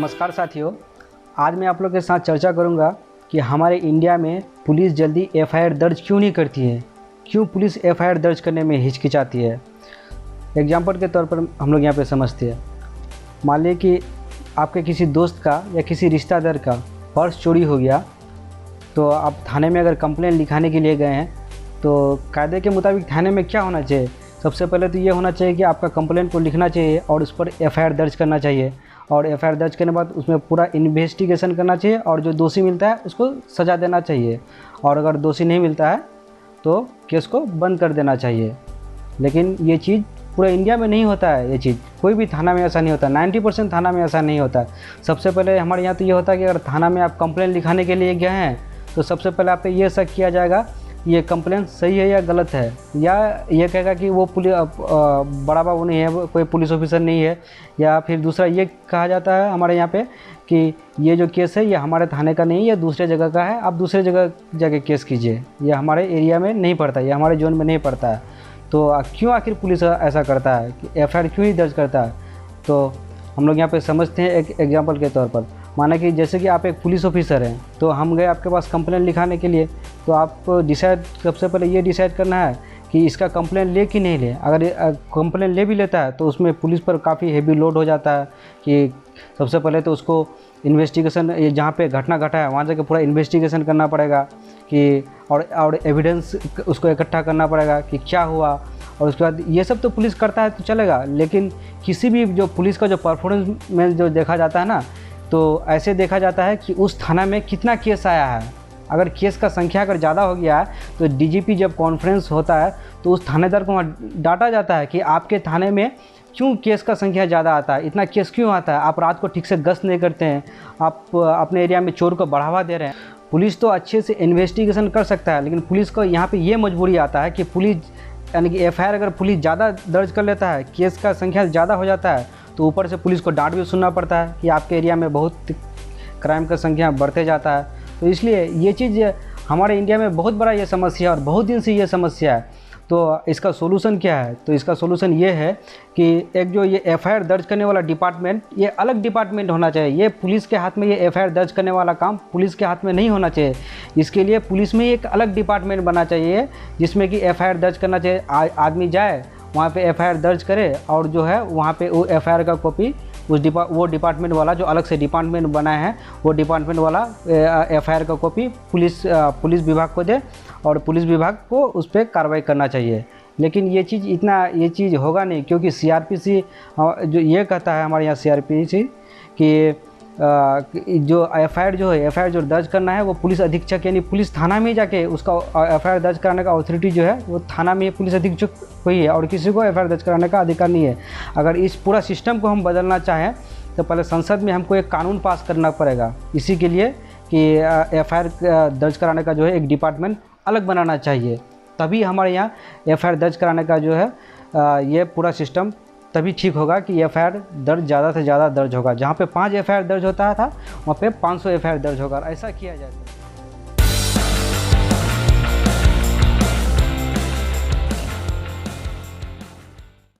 नमस्कार साथियों, आज मैं आप लोग के साथ चर्चा करूंगा कि हमारे इंडिया में पुलिस जल्दी एफआईआर दर्ज क्यों नहीं करती है, क्यों पुलिस एफआईआर दर्ज करने में हिचकिचाती है। एग्जाम्पल के तौर पर हम लोग यहाँ पे समझते हैं। मान लीजिए कि आपके किसी दोस्त का या किसी रिश्तेदार का पर्स चोरी हो गया, तो आप थाने में अगर कंप्लेंट लिखाने के लिए गए हैं तो कायदे के मुताबिक थाने में क्या होना चाहिए। सबसे पहले तो ये होना चाहिए कि आपका कंप्लेंट को लिखना चाहिए और उस पर एफआईआर दर्ज करना चाहिए, और एफआईआर दर्ज करने के बाद उसमें पूरा इन्वेस्टिगेशन करना चाहिए और जो दोषी मिलता है उसको सज़ा देना चाहिए, और अगर दोषी नहीं मिलता है तो केस को बंद कर देना चाहिए। लेकिन ये चीज़ पूरा इंडिया में नहीं होता है। ये चीज़ कोई भी थाना में ऐसा नहीं होता, 90% थाना में ऐसा नहीं होता। सबसे पहले हमारे यहाँ तो ये होता है कि अगर थाना में आप कंप्लेंट लिखाने के लिए गए हैं तो सबसे पहले आप पे ये शक किया जाएगा ये कंप्लेंट सही है या गलत है, या ये कहेगा कि वो बड़ा बाबू नहीं है, वो कोई पुलिस ऑफिसर नहीं है, या फिर दूसरा ये कहा जाता है हमारे यहाँ पे कि ये जो केस है ये हमारे थाने का नहीं है, ये दूसरे जगह का है, आप दूसरे जगह जाके केस कीजिए, ये हमारे एरिया में नहीं पड़ता, ये हमारे जोन में नहीं पड़ता है। तो क्यों आखिर पुलिस ऐसा करता है कि एफआईआर क्यों ही दर्ज करता है। तो हम लोग यहाँ पर समझते हैं एक एग्जाम्पल के तौर पर। माना कि जैसे कि आप एक पुलिस ऑफिसर हैं, तो हम गए आपके पास कंप्लेंट लिखाने के लिए, तो आपको सबसे पहले ये डिसाइड करना है कि इसका कंप्लेंट ले कि नहीं ले। अगर कंप्लेंट ले भी लेता है तो उसमें पुलिस पर काफ़ी हेवी लोड हो जाता है कि सबसे पहले तो उसको इन्वेस्टिगेशन, ये जहाँ पे घटना घटा है वहाँ जाके पूरा इन्वेस्टिगेशन करना पड़ेगा कि और एविडेंस उसको इकट्ठा करना पड़ेगा कि क्या हुआ, और उसके बाद ये सब तो पुलिस करता है तो चलेगा। लेकिन किसी भी जो पुलिस का जो परफॉर्मेंस में जो देखा जाता है ना, तो ऐसे देखा जाता है कि उस थाना में कितना केस आया है। अगर केस का संख्या अगर ज़्यादा हो गया है तो डीजीपी जब कॉन्फ्रेंस होता है तो उस थानेदार को वहाँ डांटा जाता है कि आपके थाने में क्यों केस का संख्या ज़्यादा आता है, इतना केस क्यों आता है, आप रात को ठीक से गश्त नहीं करते हैं, आप अपने एरिया में चोर को बढ़ावा दे रहे हैं। पुलिस तो अच्छे से इन्वेस्टिगेशन कर सकता है, लेकिन पुलिस को यहाँ पर ये मजबूरी आता है कि पुलिस यानी कि एफआईआर अगर पुलिस ज़्यादा दर्ज कर लेता है, केस का संख्या ज़्यादा हो जाता है, तो ऊपर से पुलिस को डांट भी सुनना पड़ता है कि आपके एरिया में बहुत क्राइम का संख्या बढ़ते जाता है। तो इसलिए ये चीज़ हमारे इंडिया में बहुत बड़ा ये समस्या है और बहुत दिन से ये समस्या है। तो इसका सोल्यूशन क्या है? तो इसका सोल्यूशन ये है कि एक जो ये एफआईआर दर्ज करने वाला डिपार्टमेंट, ये अलग डिपार्टमेंट होना चाहिए। ये पुलिस के हाथ में, ये एफआईआर दर्ज करने वाला काम पुलिस के हाथ में नहीं होना चाहिए। इसके लिए पुलिस में एक अलग डिपार्टमेंट बनना चाहिए जिसमें कि एफआईआर दर्ज करना चाहिए। आदमी जाए वहाँ पे एफआईआर दर्ज करे और जो है वहाँ पे वो एफआईआर का कॉपी वो डिपार्टमेंट वाला जो अलग से डिपार्टमेंट बनाया है वो डिपार्टमेंट वाला एफआईआर का कॉपी पुलिस विभाग को दे और पुलिस विभाग को उस पर कार्रवाई करना चाहिए। लेकिन ये चीज़ होगा नहीं, क्योंकि सीआरपीसी जो ये कहता है हमारे यहाँ सीआरपीसी कि जो एफआईआर जो दर्ज करना है वो पुलिस अधीक्षक यानी पुलिस थाना में जाके उसका एफआईआर दर्ज कराने का अथॉरिटी जो है वो थाना में पुलिस अधीक्षक को ही है, और किसी को एफआईआर दर्ज कराने का अधिकार नहीं है। अगर इस पूरा सिस्टम को हम बदलना चाहें तो पहले संसद में हमको एक कानून पास करना पड़ेगा इसी के लिए कि एफआईआर दर्ज कराने का जो है एक डिपार्टमेंट अलग बनाना चाहिए। तभी हमारे यहाँ एफआईआर दर्ज कराने का जो है ये पूरा सिस्टम तभी ठीक होगा कि एफआईआर दर्ज ज़्यादा से ज़्यादा दर्ज होगा। जहाँ पे 5 एफआईआर दर्ज होता था वहाँ पे 500 एफआईआर दर्ज होगा। ऐसा किया जाए।